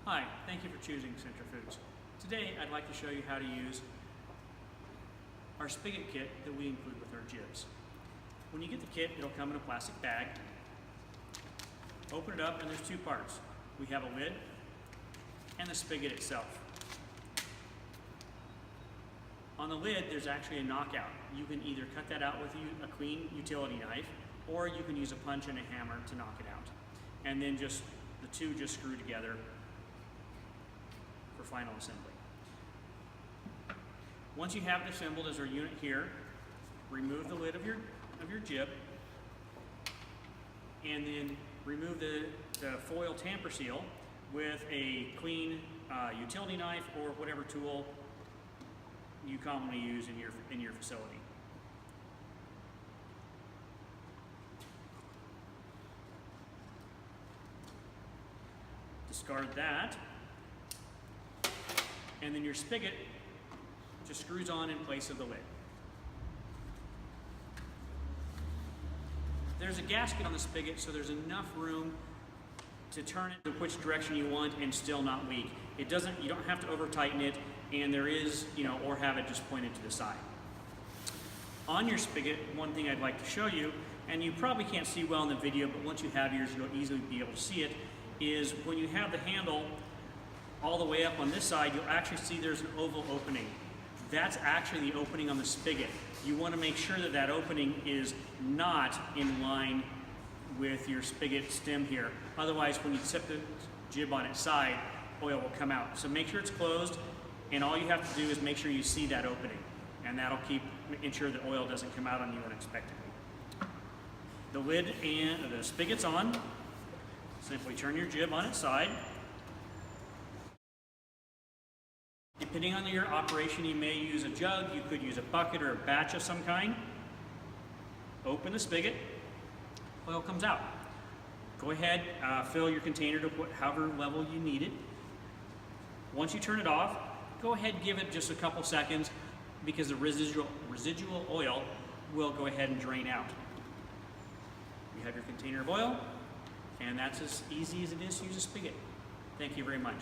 Hi, thank you for choosing Centrifoods. Today I'd like to show you how to use our Spigot kit that we include with our jibs. When you get the kit, it'll come in a plastic bag. Open it up and there's two parts. We have a lid and the spigot itself. On the lid there's actually a knockout. You can either cut that out with a clean utility knife or you can use a punch and a hammer to knock it out. And then the two just screw together for final assembly. Once you have it assembled as our unit here, remove the lid of your jib and then remove the foil tamper seal with a clean utility knife or whatever tool you commonly use in your facility. Discard that, and then your spigot just screws on in place of the lid. There's a gasket on the spigot, so there's enough room to turn it in which direction you want and still not leak. You don't have to over tighten it, and there is, or have it just pointed to the side. On your spigot, one thing I'd like to show you, and you probably can't see well in the video, but once you have yours, you'll easily be able to see it, is when you have the handle all the way up on this side, you'll actually see there's an oval opening. That's actually the opening on the spigot. You want to make sure that that opening is not in line with your spigot stem here. Otherwise, when you tip the jib on its side, oil will come out. So make sure it's closed, and all you have to do is make sure you see that opening, and that'll ensure that oil doesn't come out on you unexpectedly. The lid and the spigot's on. Simply turn your jib on its side. Depending on your operation, you may use a jug, you could use a bucket or a batch of some kind. Open the spigot, oil comes out. Go ahead, fill your container to however level you need it. Once you turn it off, go ahead and give it just a couple seconds because the residual oil will go ahead and drain out. You have your container of oil, and that's as easy as it is to use a spigot. Thank you very much.